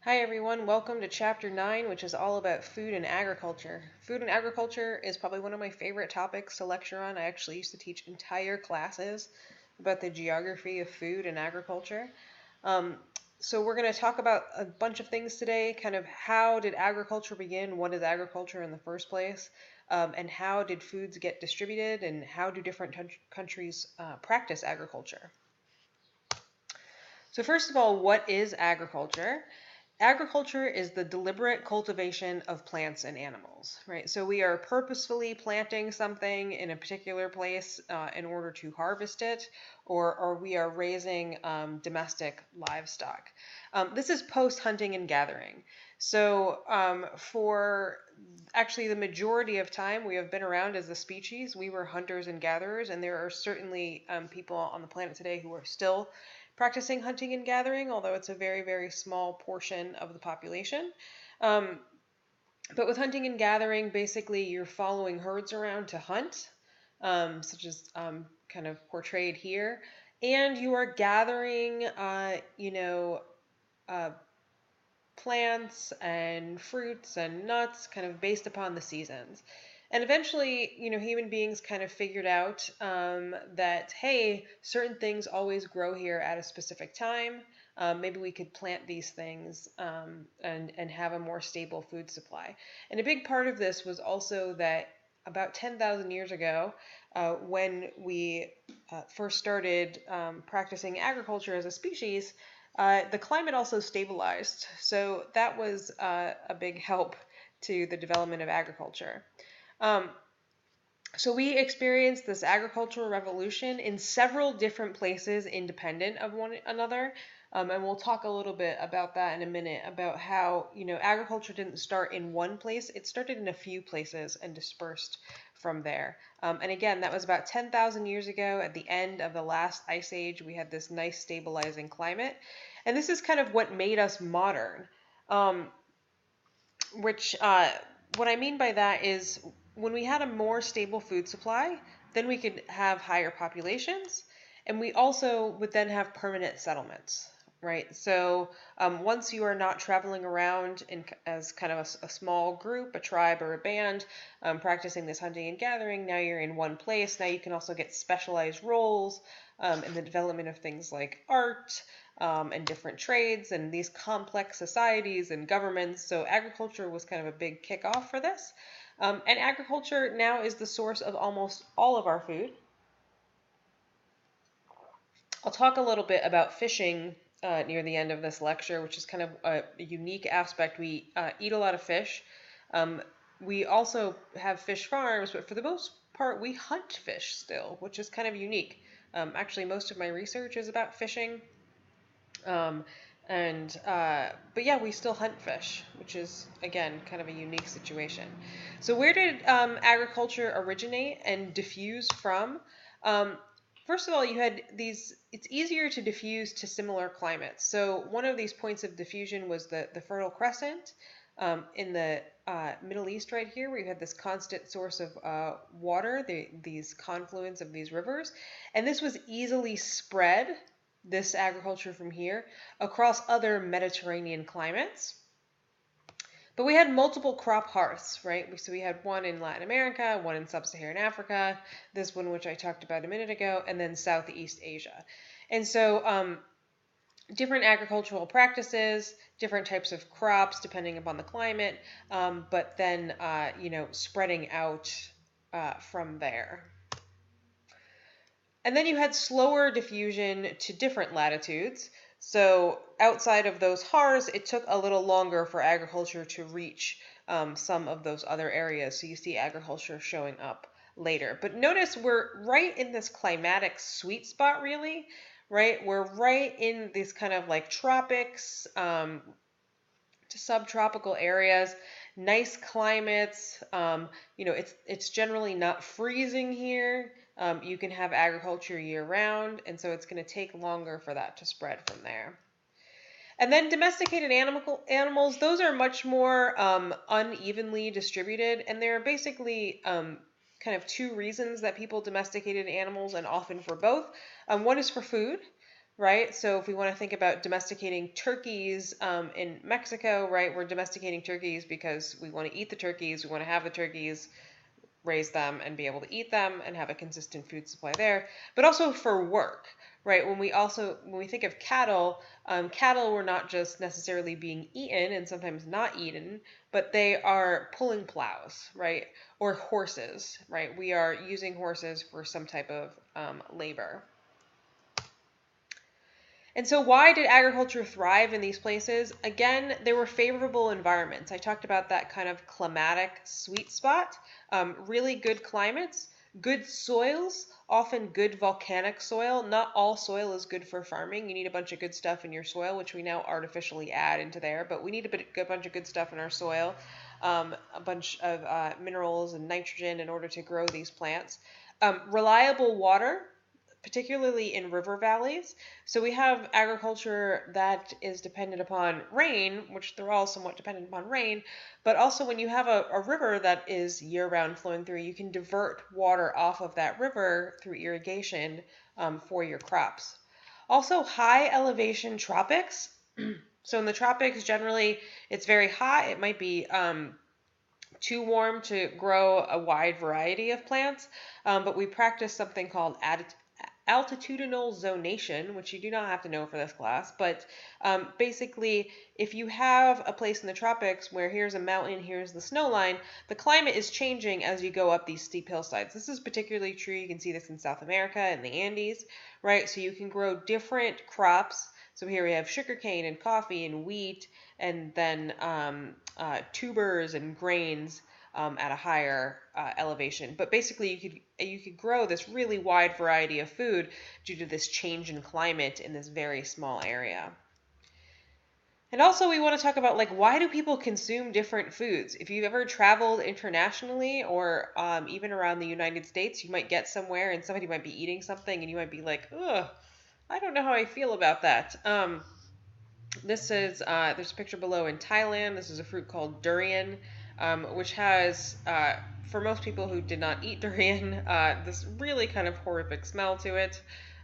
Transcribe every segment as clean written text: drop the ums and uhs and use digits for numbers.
Hi everyone, welcome to Chapter 9, which is all about food and agriculture. Food and agriculture is probably one of my favorite topics to lecture on. I actually used to teach entire classes about the geography of food and agriculture. Um, so we're going to talk about a bunch of things today, kind of how did agriculture begin, what is agriculture in the first place, and how did foods get distributed, and how do different countries practice agriculture. So first of all, what is agriculture? Agriculture is the deliberate cultivation of plants and animals, right? So we are purposefully planting something in a particular place in order to harvest it, or we are raising domestic livestock. This is post-hunting and gathering. So for actually the majority of time we have been around as a species, we were hunters and gatherers, and there are certainly people on the planet today who are still practicing hunting and gathering, although it's a very, very small portion of the population. Um, but with hunting and gathering, basically you're following herds around to hunt, such as kind of portrayed here, and you are gathering, uh, plants and fruits and nuts kind of based upon the seasons. And eventually, human beings kind of figured out that, hey, certain things always grow here at a specific time. Maybe we could plant these things and have a more stable food supply. And a big part of this was also that about 10,000 years ago, when we first started practicing agriculture as a species, the climate also stabilized. So that was a big help to the development of agriculture. Um, so we experienced this agricultural revolution in several different places independent of one another. And we'll talk a little bit about that in a minute, about how, agriculture didn't start in one place. It started in a few places and dispersed from there. And again, that was about 10,000 years ago at the end of the last ice age. We had this nice stabilizing climate. And this is kind of what made us modern. Um, which what I mean by that is when we had a more stable food supply, then we could have higher populations, and we also would then have permanent settlements, right? So once you are not traveling around as kind of a small group, a tribe or a band, practicing this hunting and gathering, now you're in one place. Now you can also get specialized roles in the development of things like art, and different trades and these complex societies and governments. So agriculture was kind of a big kickoff for this. And agriculture now is the source of almost all of our food. I'll talk a little bit about fishing near the end of this lecture, which is kind of a unique aspect. We eat a lot of fish. Um, we also have fish farms, but for the most part, we hunt fish still, which is kind of unique. Actually, most of my research is about fishing. Um, but yeah, we still hunt fish, which is again kind of a unique situation. So where did agriculture originate and diffuse from? Um, First of all, you had these. It's easier to diffuse to similar climates. So one of these points of diffusion was the Fertile Crescent in the Middle East, right here, where you had this constant source of water, these confluence of these rivers, and this was easily spread, this agriculture from here, across other Mediterranean climates. But we had multiple crop hearths, right? So we had one in Latin America, one in Sub-Saharan Africa, this one which I talked about a minute ago, and then Southeast Asia. And so different agricultural practices, different types of crops depending upon the climate, but then, spreading out from there. And then you had slower diffusion to different latitudes. So outside of those HARs, it took a little longer for agriculture to reach some of those other areas. So you see agriculture showing up later. But notice we're right in this climatic sweet spot, really, right? We're right in these kind of like tropics to subtropical areas, nice climates. It's generally not freezing here. You can have agriculture year round, and so it's going to take longer for that to spread from there. And then domesticated animals, those are much more unevenly distributed, and there are basically kind of two reasons that people domesticated animals, and often for both. One is for food, right? So if we want to think about domesticating turkeys in Mexico, right, we're domesticating turkeys because we want to eat the turkeys, we want to have the turkeys, raise them and be able to eat them and have a consistent food supply there, but also for work, right? When we think of cattle, cattle were not just necessarily being eaten and sometimes not eaten, but they are pulling plows, right? Or horses, right? We are using horses for some type of labor. And so, why did agriculture thrive in these places? Again, there were favorable environments. I talked about that kind of climatic sweet spot, really good climates, good soils, often good volcanic soil. Not all soil is good for farming. You need a bunch of good stuff in your soil, which we now artificially add into there, but we need a bunch of good stuff in our soil, a bunch of minerals and nitrogen in order to grow these plants. Reliable water, particularly in river valleys. So we have agriculture that is dependent upon rain, which they're all somewhat dependent upon rain, but also when you have a river that is year-round flowing through, you can divert water off of that river through irrigation for your crops. Also, high elevation tropics. So in the tropics, generally, it's very hot. It might be too warm to grow a wide variety of plants, but we practice something called altitudinal zonation, which you do not have to know for this class, but basically, if you have a place in the tropics where here's a mountain, here's the snow line, the climate is changing as you go up these steep hillsides. This is particularly true, you can see this in South America and the Andes, right? So you can grow different crops. So here we have sugarcane and coffee and wheat, and then tubers and grains at a higher elevation. But basically, you could grow this really wide variety of food due to this change in climate in this very small area. And also, we want to talk about like why do people consume different foods? If you've ever traveled internationally or even around the United States, you might get somewhere and somebody might be eating something, and you might be like, "Ugh, I don't know how I feel about that." This is there's a picture below in Thailand. This is a fruit called durian, which has, for most people who did not eat durian, this really kind of horrific smell to it.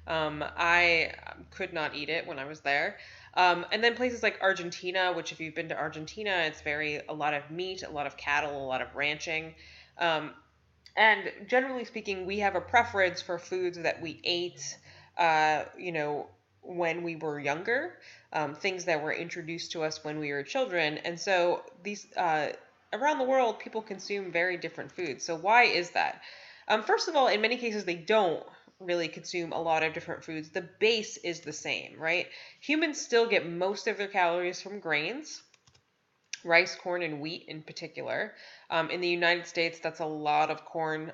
I could not eat it when I was there. And then places like Argentina, which if you've been to Argentina, it's a lot of meat, a lot of cattle, a lot of ranching. Um, and generally speaking, we have a preference for foods that we ate, you know, when we were younger, things that were introduced to us when we were children. And so these, around the world, people consume very different foods. So why is that? First of all, in many cases, they don't really consume a lot of different foods. The base is the same, right? Humans still get most of their calories from grains, rice, corn, and wheat in particular. In the United States, that's a lot of corn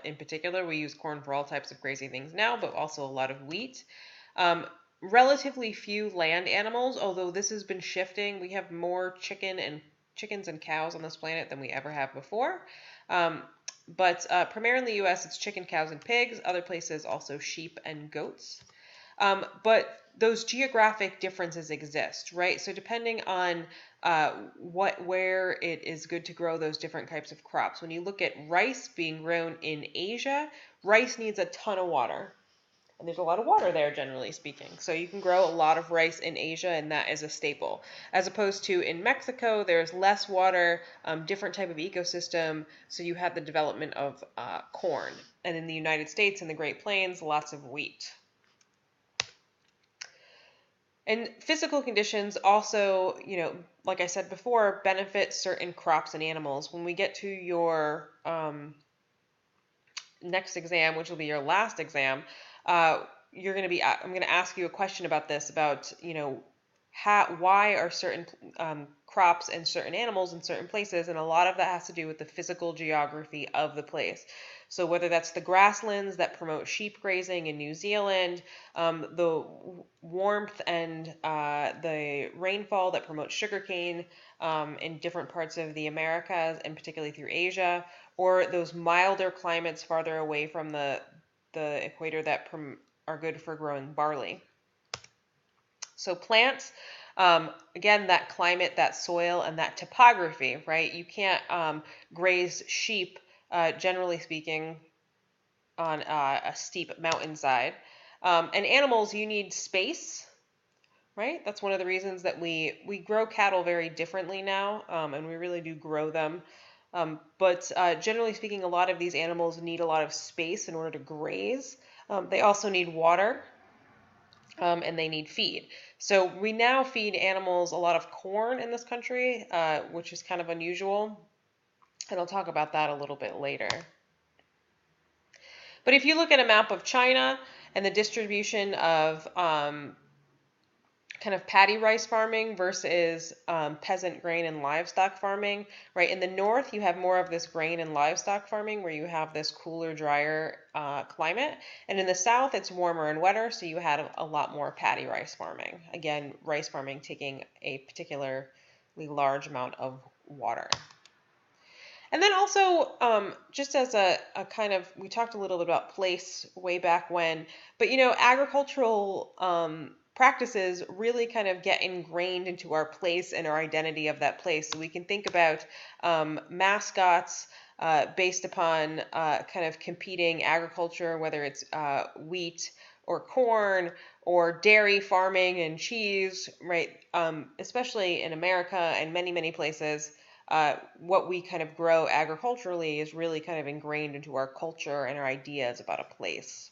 in particular. We use corn for all types of crazy things now, but also a lot of wheat. Um, Relatively few land animals, although this has been shifting. We have more chickens and cows on this planet than we ever have before. But primarily in the U.S., it's chicken, cows, and pigs. Other places also sheep and goats. But those geographic differences exist, right? So depending on where it is good to grow those different types of crops. When you look at rice being grown in Asia, rice needs a ton of water. And there's a lot of water there, generally speaking. So you can grow a lot of rice in Asia, and that is a staple. As opposed to in Mexico, there's less water, different type of ecosystem, so you have the development of corn. And in the United States, in the Great Plains, lots of wheat. And physical conditions also, like I said before, benefit certain crops and animals. When we get to your next exam, which will be your last exam, I'm going to ask you a question about this, about, why are certain crops and certain animals in certain places, and a lot of that has to do with the physical geography of the place. So whether that's the grasslands that promote sheep grazing in New Zealand, the warmth and the rainfall that promotes sugarcane in different parts of the Americas, and particularly through Asia, or those milder climates farther away from the equator that are good for growing barley. So plants, again, that climate, that soil, and that topography, right? You can't graze sheep, generally speaking, on a steep mountainside. And animals, you need space, right? That's one of the reasons that we grow cattle very differently now, and we really do grow them. But generally speaking, a lot of these animals need a lot of space in order to graze. They also need water, and they need feed. So we now feed animals a lot of corn in this country, which is kind of unusual. And I'll talk about that a little bit later. But if you look at a map of China and the distribution of kind of paddy rice farming versus peasant grain and livestock farming, right? In the north, you have more of this grain and livestock farming where you have this cooler, drier climate. And in the south, it's warmer and wetter, so you had a lot more paddy rice farming. Again, rice farming taking a particularly large amount of water. And then also, just as a kind of, we talked a little bit about place way back when, but agricultural practices really kind of get ingrained into our place and our identity of that place. So we can think about mascots based upon kind of competing agriculture, whether it's wheat or corn or dairy farming and cheese, right? Especially in America and many, many places what we kind of grow agriculturally is really kind of ingrained into our culture and our ideas about a place.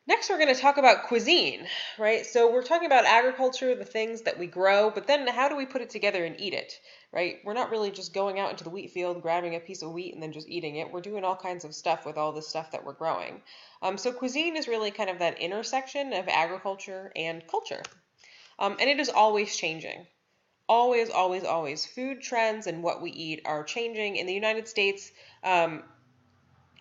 Next, we're going to talk about cuisine, right? So we're talking about agriculture, the things that we grow, but then how do we put it together and eat it, right? We're not really just going out into the wheat field, grabbing a piece of wheat and then just eating it. We're doing all kinds of stuff with all the stuff that we're growing. So cuisine is really kind of that intersection of agriculture and culture. And it is always changing. Always, always, always. Food trends and what we eat are changing. In the United States,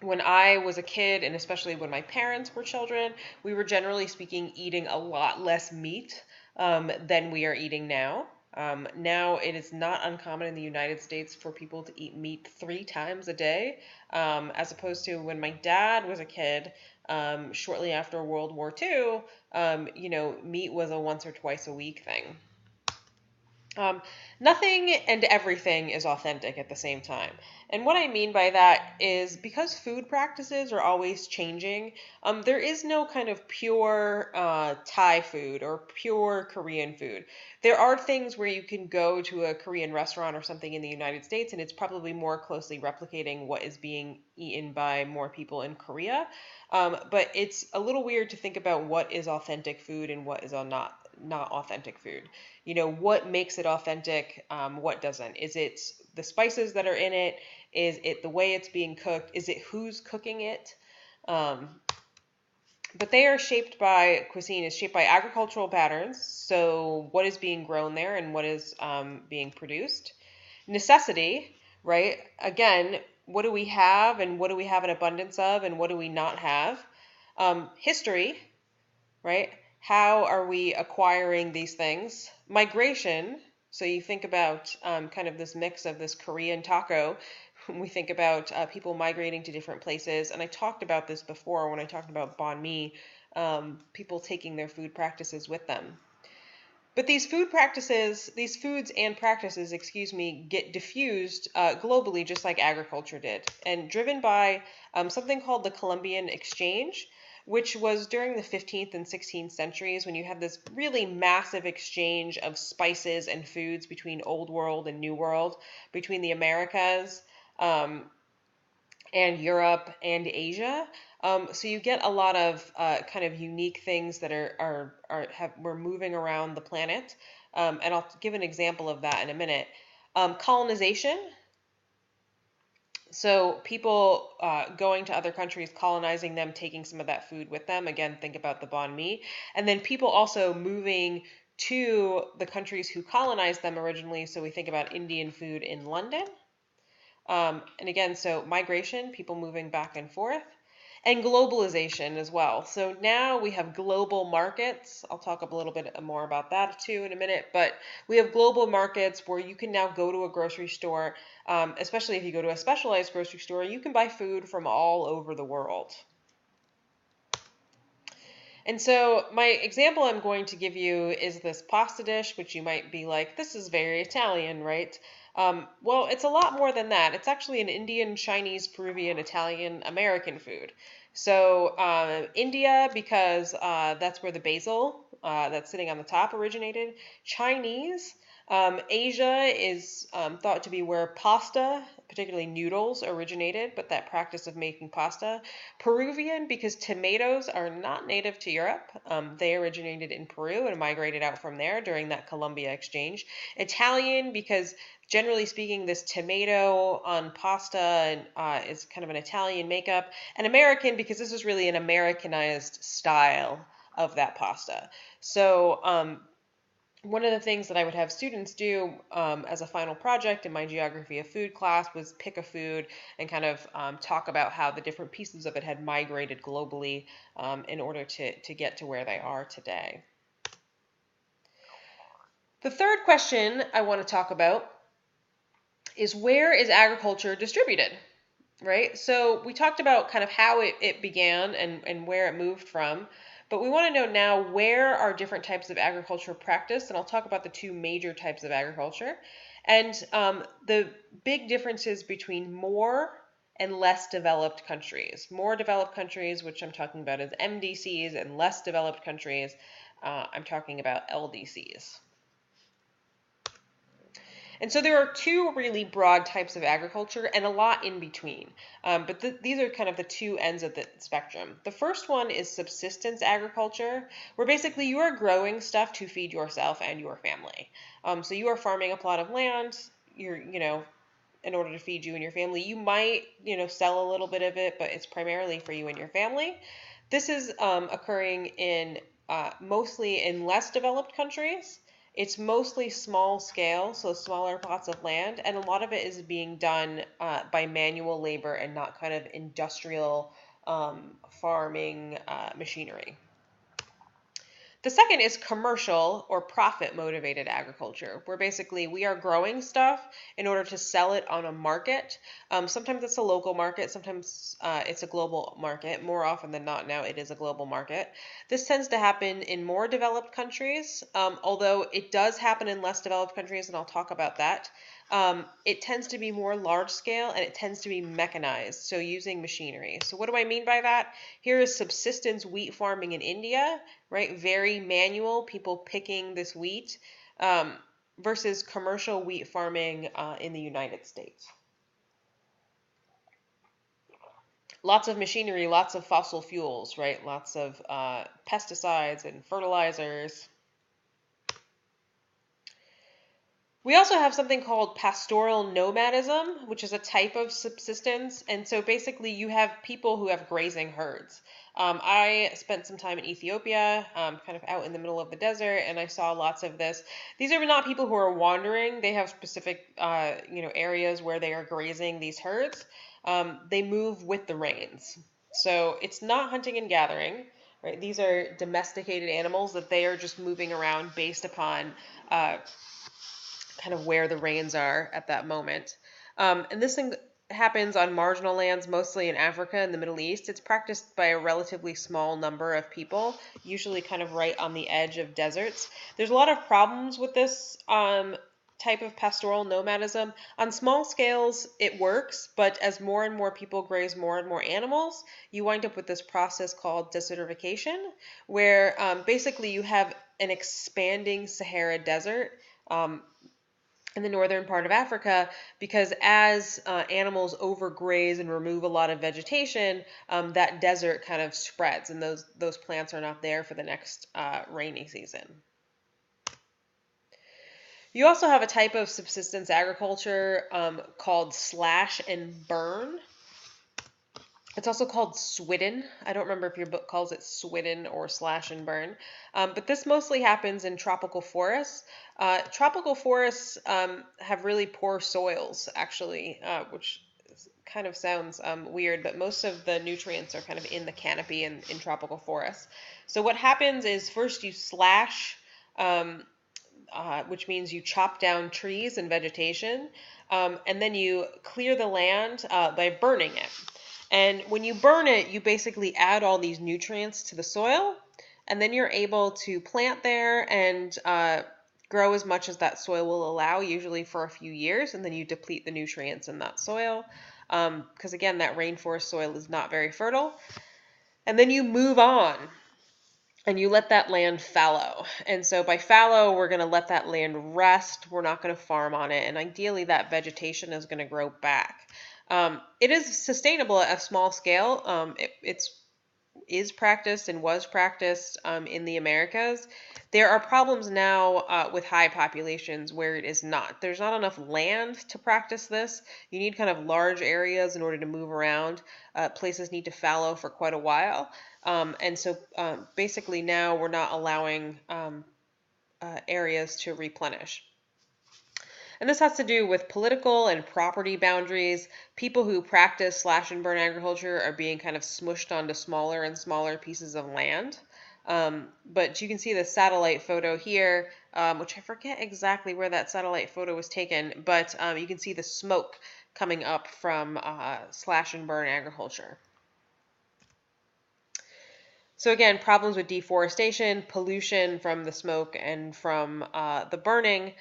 when I was a kid, and especially when my parents were children, we were generally speaking eating a lot less meat than we are eating now. Now it is not uncommon in the United States for people to eat meat 3 times a day, as opposed to when my dad was a kid, shortly after World War II, meat was a once or twice a week thing. Nothing and everything is authentic at the same time. And what I mean by that is because food practices are always changing, there is no kind of pure Thai food or pure Korean food. There are things where you can go to a Korean restaurant or something in the United States and it's probably more closely replicating what is being eaten by more people in Korea. But it's a little weird to think about what is authentic food and what is not authentic food. What makes it authentic, what doesn't? Is it the spices that are in it? Is it the way it's being cooked? Is it who's cooking it? But they are shaped by, cuisine is shaped by agricultural patterns. So what is being grown there and what is being produced? Necessity, right? Again, what do we have and what do we have an abundance of and what do we not have? History, right? How are we acquiring these things? Migration. So you think about kind of this mix of this Korean taco. We think about people migrating to different places. And I talked about this before when I talked about banh mi, people taking their food practices with them. But these foods and practices, get diffused globally just like agriculture did, and driven by something called the Columbian Exchange, which was during the 15th and 16th centuries when you had this really massive exchange of spices and foods between Old World and New World, between the Americas and Europe and Asia. So you get a lot of kind of unique things that we're moving around the planet. And I'll give an example of that in a minute. Colonization. So people going to other countries, colonizing them, taking some of that food with them. Again, think about the banh mi. And then people also moving to the countries who colonized them originally. So we think about Indian food in London. And again, so migration, people moving back and forth, and globalization as well. So now we have global markets. I'll talk a little bit more about that too in a minute, but we have global markets where you can now go to a grocery store, especially if you go to a specialized grocery store, you can buy food from all over the world. And so my example I'm going to give you is this pasta dish, which you might be like, this is very Italian, right? Well, it's a lot more than that. It's actually an Indian, Chinese, Peruvian, Italian, American food. So India, because that's where the basil that's sitting on the top originated. Chinese. Asia is thought to be where pasta, particularly noodles, originated, but that practice of making pasta. Peruvian, because tomatoes are not native to Europe. They originated in Peru and migrated out from there during that Columbia exchange. Italian, because generally speaking, this tomato on pasta is kind of an Italian makeup. And American, because this is really an Americanized style of that pasta. So one of the things that I would have students do as a final project in my geography of food class was pick a food and kind of talk about how the different pieces of it had migrated globally in order to get to where they are today. The third question I want to talk about is, where is agriculture distributed? Right? So we talked about kind of how it began and where it moved from, but we want to know now, where are different types of agriculture practiced, and I'll talk about the two major types of agriculture and the big differences between more and less developed countries. More developed countries, which I'm talking about as MDCs, and less developed countries, I'm talking about LDCs. And so there are two really broad types of agriculture and a lot in between. But these are kind of the two ends of the spectrum. The first one is subsistence agriculture, where basically you are growing stuff to feed yourself and your family. So you are farming a plot of land, in order to feed you and your family. You might, sell a little bit of it, but it's primarily for you and your family. This is occurring in mostly in less developed countries. It's mostly small scale, so smaller plots of land, and a lot of it is being done by manual labor and not kind of industrial farming machinery. The second is commercial or profit motivated agriculture, where basically we are growing stuff in order to sell it on a market. Sometimes it's a local market, sometimes it's a global market. More often than not now, it is a global market. This tends to happen in more developed countries, although it does happen in less developed countries, and I'll talk about that. It tends to be more large scale and it tends to be mechanized, so using machinery. So what do I mean by that? Here is subsistence wheat farming in India, right? Very manual, people picking this wheat, versus commercial wheat farming in the United States. Lots of machinery, lots of fossil fuels, right? Lots of pesticides and fertilizers. We also have something called pastoral nomadism, which is a type of subsistence. And so basically you have people who have grazing herds. I spent some time in Ethiopia, kind of out in the middle of the desert, and I saw lots of this. These are not people who are wandering. They have specific, areas where they are grazing these herds. They move with the rains. So it's not hunting and gathering, right? These are domesticated animals that they are just moving around based upon kind of where the rains are at that moment. And this thing happens on marginal lands, mostly in Africa and the Middle East. It's practiced by a relatively small number of people, usually kind of right on the edge of deserts. There's a lot of problems with this type of pastoral nomadism. On small scales, it works, but as more and more people graze more and more animals, you wind up with this process called desertification, where basically you have an expanding Sahara Desert in the northern part of Africa, because as animals overgraze and remove a lot of vegetation, that desert kind of spreads, and those plants are not there for the next rainy season. You also have a type of subsistence agriculture called slash and burn. It's also called swidden. I don't remember if your book calls it swidden or slash and burn. But this mostly happens in tropical forests. Tropical forests have really poor soils, actually, which kind of sounds weird, but most of the nutrients are kind of in the canopy in tropical forests. So what happens is, first you slash, which means you chop down trees and vegetation, and then you clear the land by burning it. And when you burn it, you basically add all these nutrients to the soil, and then you're able to plant there and grow as much as that soil will allow, usually for a few years, and then you deplete the nutrients in that soil, because again, that rainforest soil is not very fertile. And then you move on and you let that land fallow. And so by fallow, we're going to let that land rest. We're not going to farm on it. And ideally, that vegetation is going to grow back. It is sustainable at a small scale. It's is practiced and was practiced in the Americas. There are problems now with high populations where it is not. There's not enough land to practice this. You need kind of large areas in order to move around. Places need to fallow for quite a while. And so basically now we're not allowing areas to replenish. And this has to do with political and property boundaries. People who practice slash and burn agriculture are being kind of smushed onto smaller and smaller pieces of land. But you can see the satellite photo here, which I forget exactly where that satellite photo was taken, but you can see the smoke coming up from slash and burn agriculture. So again, problems with deforestation, pollution from the smoke and from the burning.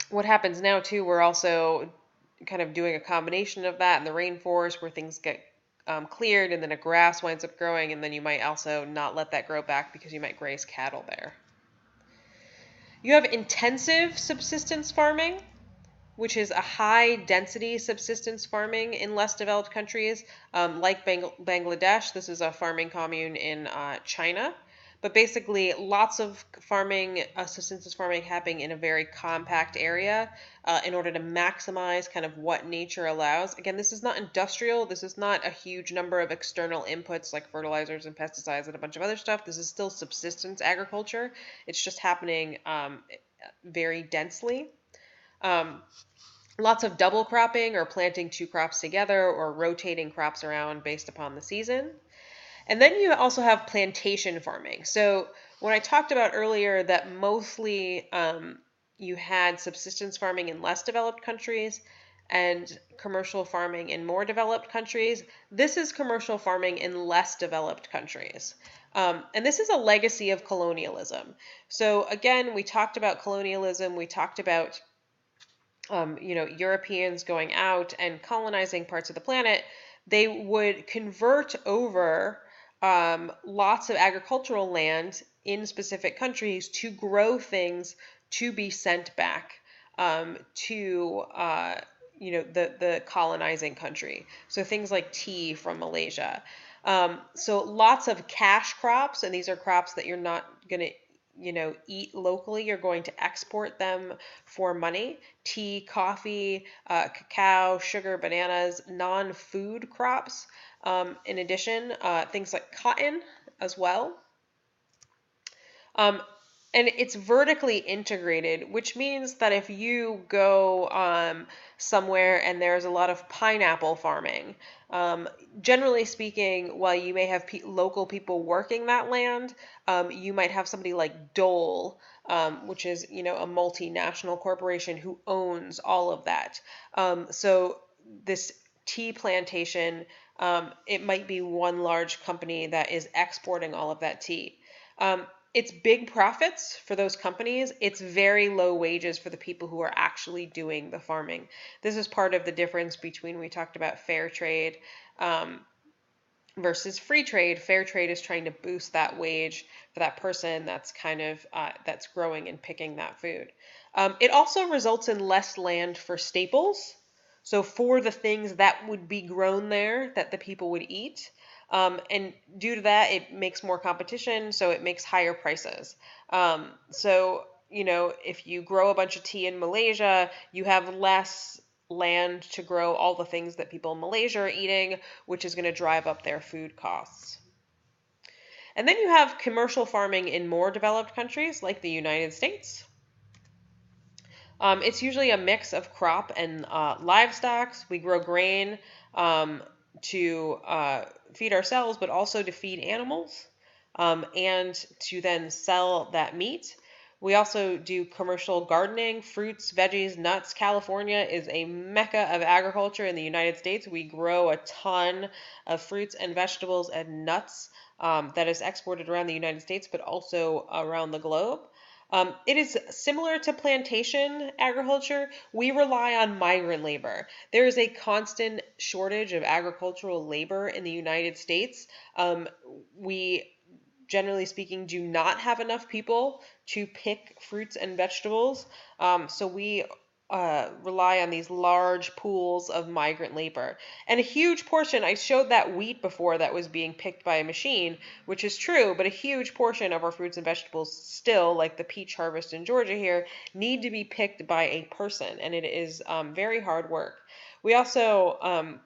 What happens now too, we're also kind of doing a combination of that in the rainforest where things get cleared and then a grass winds up growing, and then you might also not let that grow back because you might graze cattle there. You have intensive subsistence farming, which is a high density subsistence farming in less developed countries, like Bangladesh. This is a farming commune in China. But basically, lots of farming, subsistence farming happening in a very compact area in order to maximize kind of what nature allows. Again, this is not industrial. This is not a huge number of external inputs like fertilizers and pesticides and a bunch of other stuff. This is still subsistence agriculture. It's just happening very densely. Lots of double cropping or planting two crops together or rotating crops around based upon the season. And then you also have plantation farming. So when I talked about earlier that mostly you had subsistence farming in less developed countries and commercial farming in more developed countries, this is commercial farming in less developed countries. And this is a legacy of colonialism. So again, we talked about colonialism. We talked about Europeans going out and colonizing parts of the planet. They would convert over lots of agricultural land in specific countries to grow things to be sent back to the colonizing country. So things like tea from Malaysia. So lots of cash crops, and these are crops that you're not going to eat locally. You're going to export them for money. Tea, coffee, cacao, sugar, bananas, non-food crops. In addition, things like cotton as well. And it's vertically integrated, which means that if you go somewhere and there's a lot of pineapple farming, generally speaking, while you may have local people working that land, you might have somebody like Dole, which is a multinational corporation who owns all of that. So this tea plantation, it might be one large company that is exporting all of that tea. It's big profits for those companies. It's very low wages for the people who are actually doing the farming. This is part of the difference between, we talked about fair trade versus free trade. Fair trade is trying to boost that wage for that person that's kind of that's growing and picking that food. It also results in less land for staples. So for the things that would be grown there that the people would eat. And due to that, it makes more competition, so it makes higher prices. If you grow a bunch of tea in Malaysia, you have less land to grow all the things that people in Malaysia are eating, which is going to drive up their food costs. And then you have commercial farming in more developed countries like the United States. It's usually a mix of crop and livestock. We grow grain to feed ourselves, but also to feed animals and to then sell that meat. We also do commercial gardening, fruits, veggies, nuts. California is a mecca of agriculture in the United States. We grow a ton of fruits and vegetables and nuts that is exported around the United States, but also around the globe. It is similar to plantation agriculture. We rely on migrant labor. There is a constant shortage of agricultural labor in the United States. We generally speaking, do not have enough people to pick fruits and vegetables. So we rely on these large pools of migrant labor. And a huge portion, I showed that wheat before that was being picked by a machine, which is true, but a huge portion of our fruits and vegetables still, like the peach harvest in Georgia here, need to be picked by a person. And it is very hard work. We also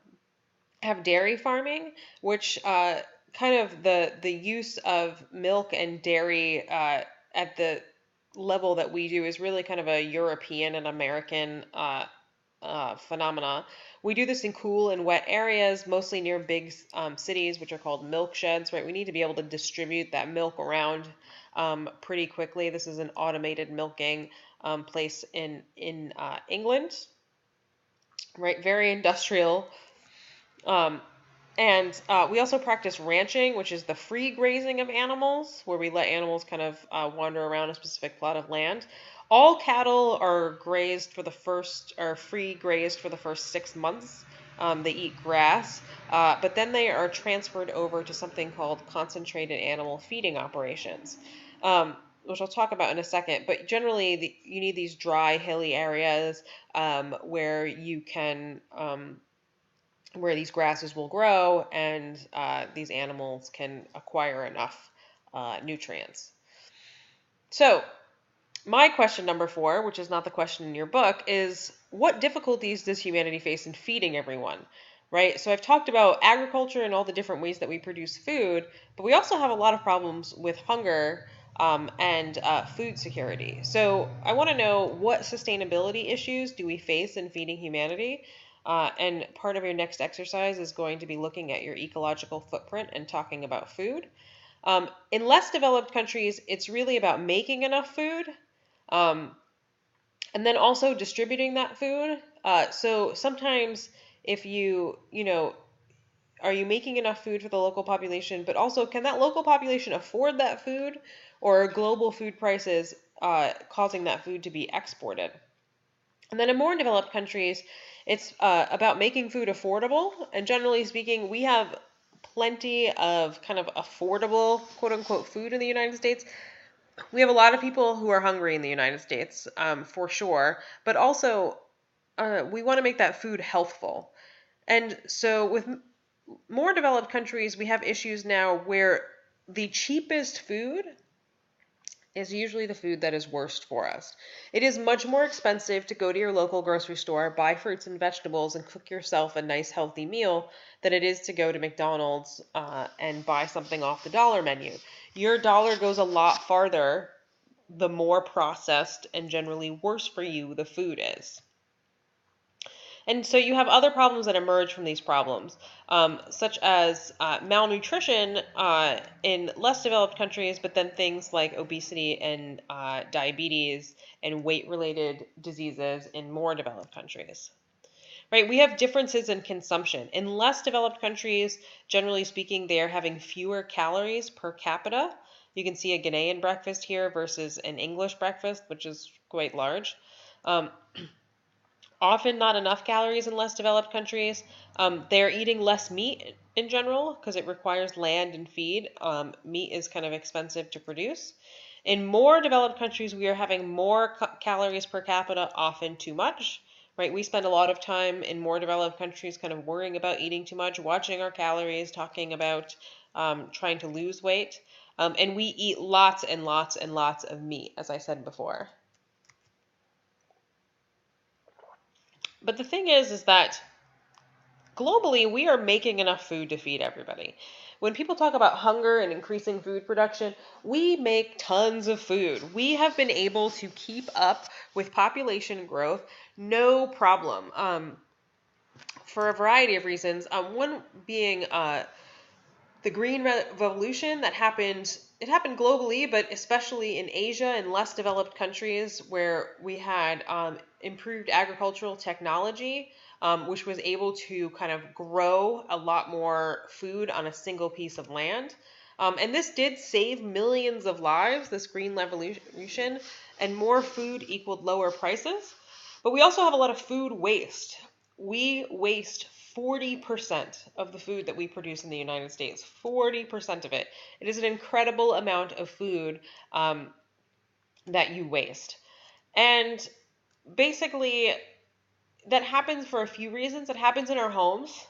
have dairy farming, which kind of the use of milk and dairy at the level that we do is really kind of a European and American phenomena. We do this in cool and wet areas, mostly near big cities, which are called milk sheds, right? We need to be able to distribute that milk around pretty quickly. This is an automated milking place in England, right? Very industrial. Um, and we also practice ranching, which is the free grazing of animals, where we let animals kind of wander around a specific plot of land. All cattle are grazed for the first, or free grazed for the first 6 months. They eat grass, but then they are transferred over to something called concentrated animal feeding operations, which I'll talk about in a second. But generally, you need these dry, hilly areas where you can where these grasses will grow and these animals can acquire enough nutrients. So, my question number 4, which is not the question in your book, is what difficulties does humanity face in feeding everyone? Right? So, I've talked about agriculture and all the different ways that we produce food, but we also have a lot of problems with hunger and food security. So, I want to know what sustainability issues do we face in feeding humanity? And part of your next exercise is going to be looking at your ecological footprint and talking about food. In less developed countries, it's really about making enough food um, and then also distributing that food. So sometimes if are you making enough food for the local population, but also can that local population afford that food, or are global food prices causing that food to be exported? And then in more developed countries, it's about making food affordable. And generally speaking, we have plenty of kind of affordable, quote unquote, food in the United States. We have a lot of people who are hungry in the United States, for sure, but also we want to make that food healthful. And so with more developed countries, we have issues now where the cheapest food is usually the food that is worst for us. It is much more expensive to go to your local grocery store, buy fruits and vegetables, and cook yourself a nice healthy meal than it is to go to McDonald's and buy something off the dollar menu. Your dollar goes a lot farther the more processed and generally worse for you the food is. And so you have other problems that emerge from these problems, such as malnutrition in less developed countries, but then things like obesity and diabetes and weight-related diseases in more developed countries. Right, we have differences in consumption. In less developed countries, generally speaking, they are having fewer calories per capita. You can see a Ghanaian breakfast here versus an English breakfast, which is quite large. Um, Often not enough calories in less developed countries. They're eating less meat in general because it requires land and feed. Meat is kind of expensive to produce. In more developed countries, we are having more calories per capita, often too much. Right? We spend a lot of time in more developed countries kind of worrying about eating too much, watching our calories, talking about trying to lose weight. And we eat lots and lots and lots of meat, as I said before. But the thing is that globally, we are making enough food to feed everybody. When people talk about hunger and increasing food production, we make tons of food. We have been able to keep up with population growth, no problem, for a variety of reasons. One being the Green Revolution that happened. It happened globally, but especially in Asia and less developed countries where we had improved agricultural technology, which was able to kind of grow a lot more food on a single piece of land. And this did save millions of lives, this green revolution, and more food equaled lower prices. But we also have a lot of food waste. We waste 40% of the food that we produce in the United States. 40% of it. It is an incredible amount of food that you waste. And basically, that happens for a few reasons. It happens in our homes,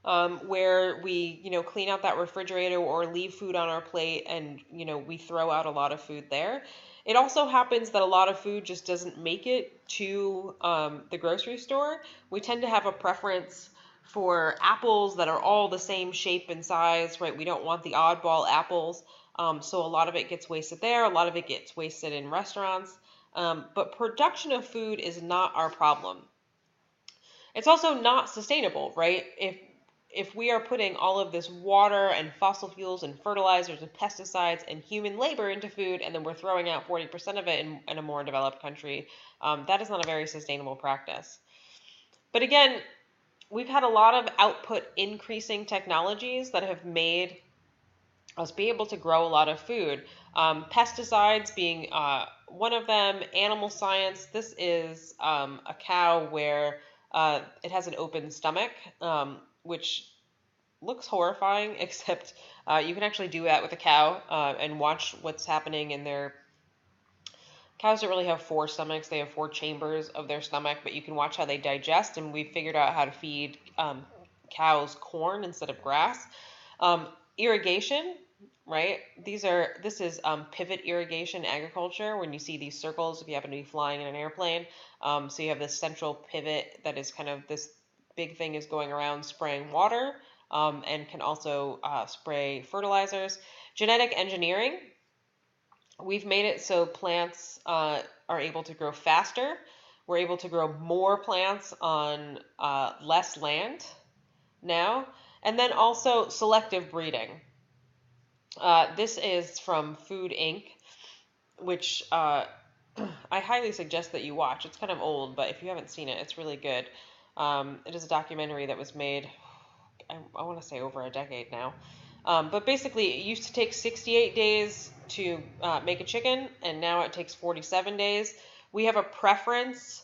where we, clean out that refrigerator or leave food on our plate, and, we throw out a lot of food there. It also happens that a lot of food just doesn't make it to the grocery store. We tend to have a preference for apples that are all the same shape and size, right? We don't want the oddball apples. So a lot of it gets wasted there. A lot of it gets wasted in restaurants. But production of food is not our problem. It's also not sustainable, right? If we are putting all of this water and fossil fuels and fertilizers and pesticides and human labor into food, and then we're throwing out 40% of it in a more developed country, that is not a very sustainable practice. But again, we've had a lot of output increasing technologies that have made us be able to grow a lot of food. Pesticides being one of them, animal science. This is a cow where it has an open stomach, which looks horrifying, except you can actually do that with a cow and watch what's happening in their. Cows don't really have four stomachs. They have four chambers of their stomach, but you can watch how they digest, and we've figured out how to feed cows corn instead of grass. Irrigation, right? This is pivot irrigation agriculture, when you see these circles if you happen to be flying in an airplane. So you have this central pivot that is kind of this big thing is going around spraying water, and can also spray fertilizers. Genetic engineering. We've made it so plants are able to grow faster. We're able to grow more plants on less land now. And then also selective breeding. This is from Food Inc., which I highly suggest that you watch. It's kind of old, but if you haven't seen it, it's really good. It is a documentary that was made, I want to say, over a decade now. But basically, it used to take 68 days to make a chicken, and now it takes 47 days. We have a preference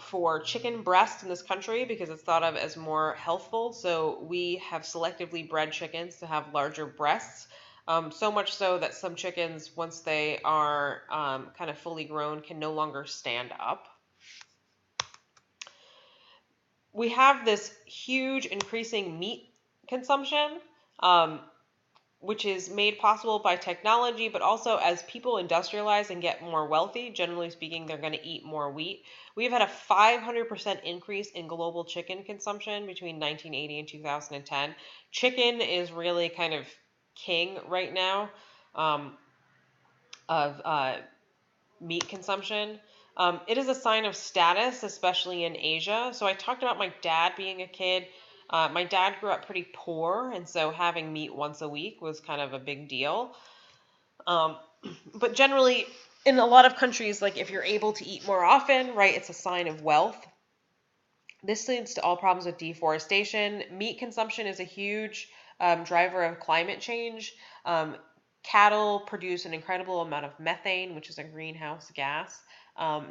for chicken breast in this country because it's thought of as more healthful. So we have selectively bred chickens to have larger breasts. So much so that some chickens, once they are kind of fully grown, can no longer stand up. We have this huge increasing meat consumption, which is made possible by technology, but also as people industrialize and get more wealthy, generally speaking, they're going to eat more wheat. We've had a 500% increase in global chicken consumption between 1980 and 2010. Chicken is really kind of king right now of meat consumption. It is a sign of status, especially in Asia. So I talked about my dad being a kid. My dad grew up pretty poor, and so having meat once a week was kind of a big deal. But generally, in a lot of countries, like if you're able to eat more often, right, it's a sign of wealth. This leads to all problems with deforestation. Meat consumption is a huge driver of climate change. Cattle produce an incredible amount of methane, which is a greenhouse gas.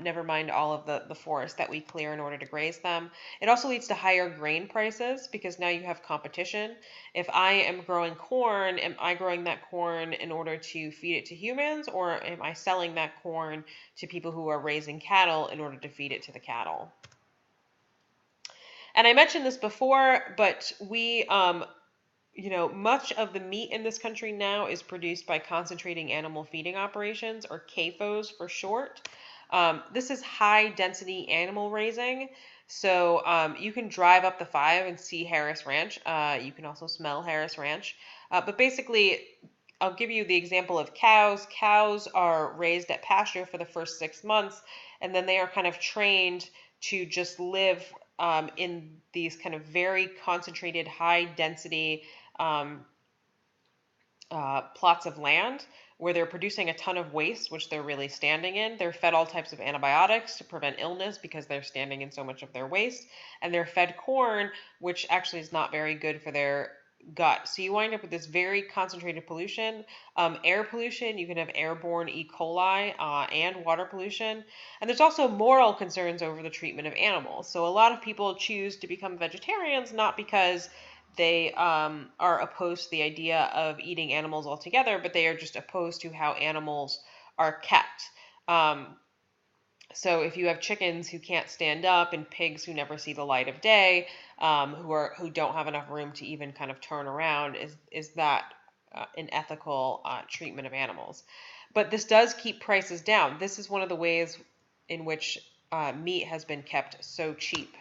Never mind all of the forest that we clear in order to graze them. It also leads to higher grain prices because now you have competition. If I am growing corn, am I growing that corn in order to feed it to humans, or am I selling that corn to people who are raising cattle in order to feed it to the cattle? And I mentioned this before, but we much of the meat in this country now is produced by concentrating animal feeding operations, or CAFOs for short. This is high density animal raising. So you can drive up the 5 and see Harris Ranch. You can also smell Harris Ranch. But basically, I'll give you the example of cows. Cows are raised at pasture for the first 6 months, and then they are kind of trained to just live in these kind of very concentrated, high density plots of land where they're producing a ton of waste, which they're really standing in. They're fed all types of antibiotics to prevent illness because they're standing in so much of their waste. And they're fed corn, which actually is not very good for their gut. So you wind up with this very concentrated pollution. Air pollution, you can have airborne E. coli and water pollution. And there's also moral concerns over the treatment of animals. So a lot of people choose to become vegetarians not because they are opposed to the idea of eating animals altogether, but they are just opposed to how animals are kept. So if you have chickens who can't stand up and pigs who never see the light of day, who don't have enough room to even kind of turn around, is that an ethical treatment of animals? But this does keep prices down. This is one of the ways in which meat has been kept so cheap.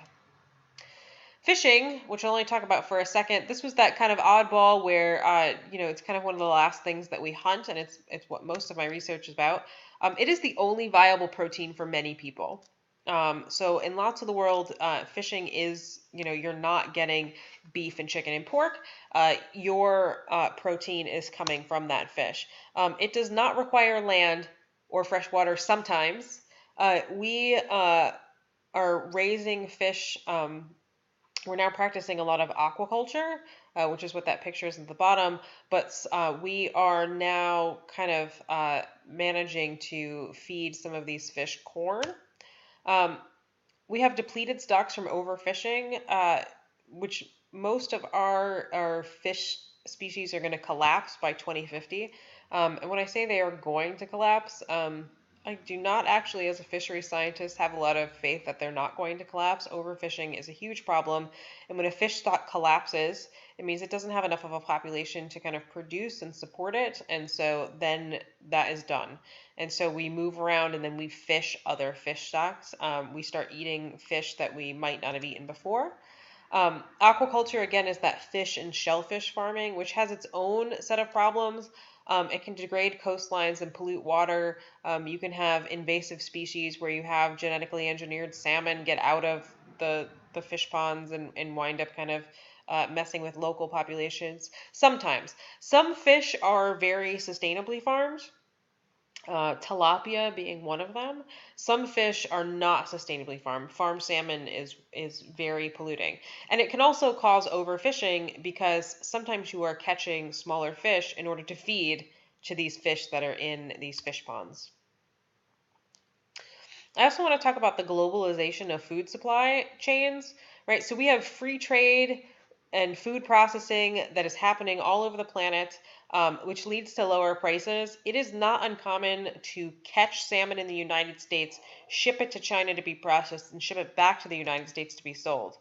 Fishing, which I'll only talk about for a second, this was that kind of oddball where, it's kind of one of the last things that we hunt, and it's what most of my research is about. It is the only viable protein for many people. So in lots of the world, fishing is, you're not getting beef and chicken and pork. Your protein is coming from that fish. It does not require land or fresh water sometimes. We are raising fish. We're now practicing a lot of aquaculture, which is what that picture is at the bottom. But we are now kind of managing to feed some of these fish corn. Um, we have depleted stocks from overfishing, which most of our fish species are going to collapse by 2050. And when I say they are going to collapse, I do not actually, as a fishery scientist, have a lot of faith that they're not going to collapse. Overfishing is a huge problem. And when a fish stock collapses, it means it doesn't have enough of a population to kind of produce and support it. And so then that is done. And so we move around and then we fish other fish stocks. We start eating fish that we might not have eaten before. Aquaculture, again, is that fish and shellfish farming, which has its own set of problems. It can degrade coastlines and pollute water. You can have invasive species where you have genetically engineered salmon get out of the fish ponds and wind up kind of messing with local populations. Sometimes. Some fish are very sustainably farmed. Tilapia being one of them. Some fish are not sustainably farmed. Farmed salmon is very polluting. And it can also cause overfishing because sometimes you are catching smaller fish in order to feed to these fish that are in these fish ponds. I also want to talk about the globalization of food supply chains, right? So we have free trade and food processing that is happening all over the planet, which leads to lower prices. It is not uncommon to catch salmon in the United States, ship it to China to be processed, and ship it back to the United States to be sold.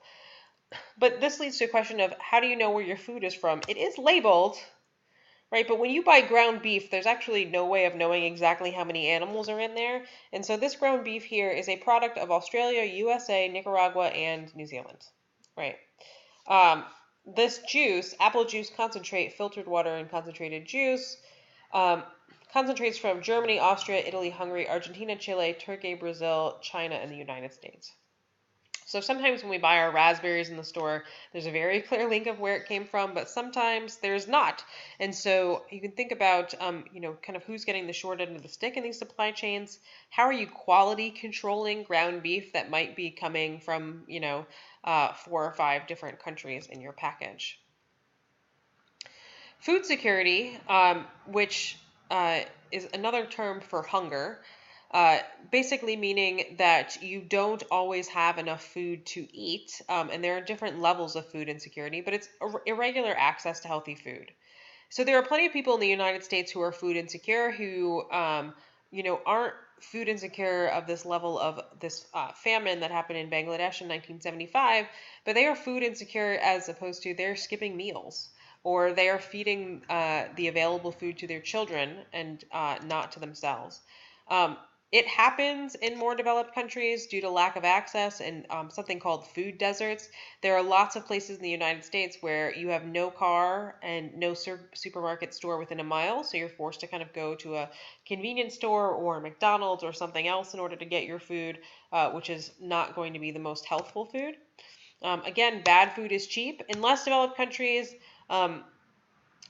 But this leads to a question of how do you know where your food is from? It is labeled, right? But when you buy ground beef, there's actually no way of knowing exactly how many animals are in there. And so this ground beef here is a product of Australia, USA, Nicaragua, and New Zealand, right? Um, this juice, apple juice concentrate, filtered water, and concentrated juice, um, concentrates from Germany, Austria, Italy, Hungary, Argentina, Chile, Turkey, Brazil, China, and the United States. So sometimes when we buy our raspberries in the store, there's a very clear link of where it came from, but sometimes there's not. And so you can think about, kind of who's getting the short end of the stick in these supply chains. How are you quality controlling ground beef that might be coming from, 4 or 5 different countries in your package? Food security, which is another term for hunger, uh, basically meaning that you don't always have enough food to eat, and there are different levels of food insecurity, but it's irregular access to healthy food. So there are plenty of people in the United States who are food insecure, who, aren't food insecure of this level of this famine that happened in Bangladesh in 1975, but they are food insecure as opposed to they're skipping meals or they are feeding the available food to their children and not to themselves. Um, it happens in more developed countries due to lack of access and something called food deserts. There are lots of places in the United States where you have no car and no supermarket store within a mile, so you're forced to kind of go to a convenience store or a McDonald's or something else in order to get your food, which is not going to be the most healthful food. Again, bad food is cheap. In less developed countries, um,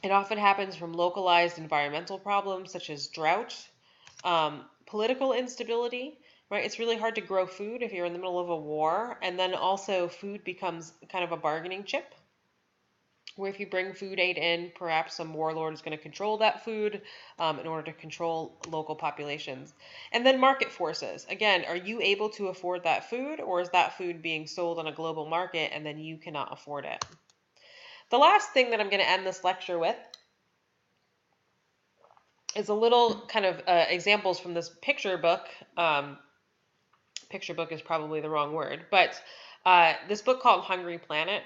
it often happens from localized environmental problems such as drought, political instability, right? It's really hard to grow food if you're in the middle of a war, and then also food becomes kind of a bargaining chip. where if you bring food aid in, perhaps some warlord is going to control that food in order to control local populations. And then market forces. Again, are you able to afford that food, or is that food being sold on a global market and then you cannot afford it? The last thing that I'm going to end this lecture with is a little kind of examples from this picture book. Picture book is probably the wrong word, but this book called Hungry Planet,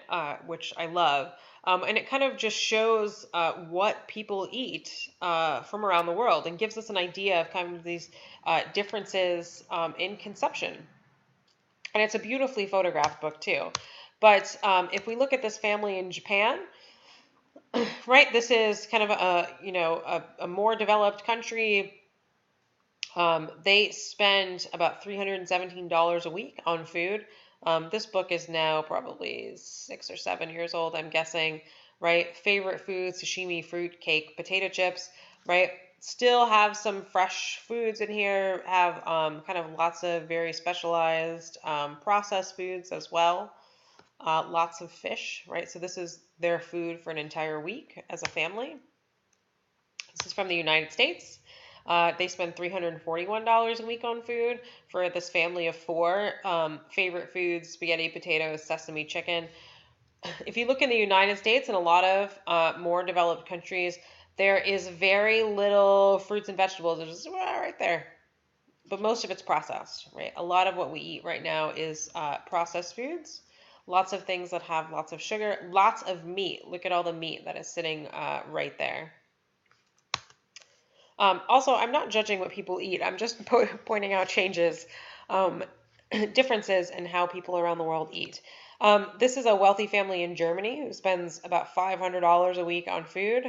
which I love, and it kind of just shows what people eat from around the world and gives us an idea of kind of these differences in consumption. And it's a beautifully photographed book too. But if we look at this family in Japan, right, this is kind of a more developed country. They spend about $317 a week on food. This book is now probably 6 or 7 years old, I'm guessing, right? Favorite foods: sashimi, fruit, cake, potato chips, right? Still have some fresh foods in here, have kind of lots of very specialized processed foods as well. Lots of fish, right? So this is their food for an entire week as a family. This is from the United States. They spend $341 a week on food for this family of 4. Favorite foods: spaghetti, potatoes, sesame, chicken. If you look in the United States and a lot of more developed countries, there is very little fruits and vegetables. It's just right there. But most of it's processed, right? A lot of what we eat right now is processed foods. Lots of things that have lots of sugar, lots of meat. Look at all the meat that is sitting right there. Also, I'm not judging what people eat. I'm just pointing out changes, differences in how people around the world eat. This is a wealthy family in Germany who spends about $500 a week on food.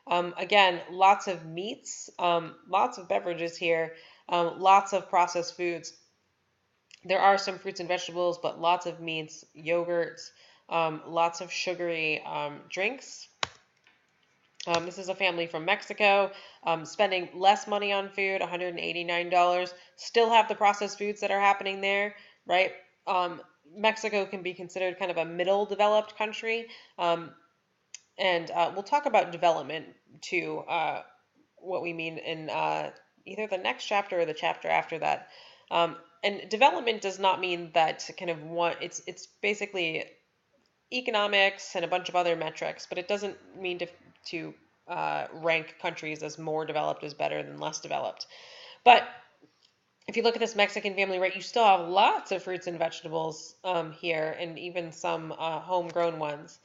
Again, lots of meats, lots of beverages here, lots of processed foods. There are some fruits and vegetables, but lots of meats, yogurts, lots of sugary drinks. This is a family from Mexico, spending less money on food, $189. Still have the processed foods that are happening there, right? Mexico can be considered kind of a middle developed country. And we'll talk about development too, what we mean in either the next chapter or the chapter after that. And development does not mean that kind of one, it's basically economics and a bunch of other metrics, but it doesn't mean to rank countries as more developed as better than less developed. But if you look at this Mexican family, right, you still have lots of fruits and vegetables here, and even some homegrown ones.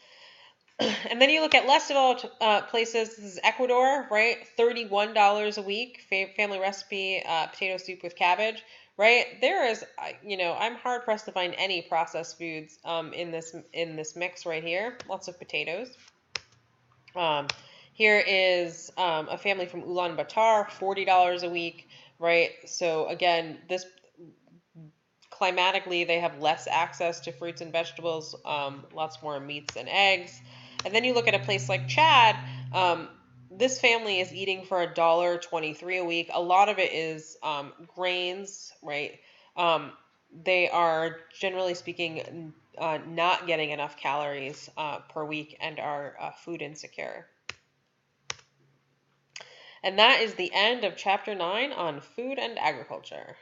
And then you look at less developed places. This is Ecuador, right? $31 a week, family recipe, potato soup with cabbage, right? There is, I'm hard pressed to find any processed foods in this mix right here. Lots of potatoes. Here is a family from Ulaanbaatar, $40 a week, right? So again, this climatically, they have less access to fruits and vegetables, lots more meats and eggs. And then you look at a place like Chad, this family is eating for $1.23 a week. A lot of it is grains, right? They are, generally speaking, not getting enough calories per week and are food insecure. And that is the end of Chapter 9 on food and agriculture.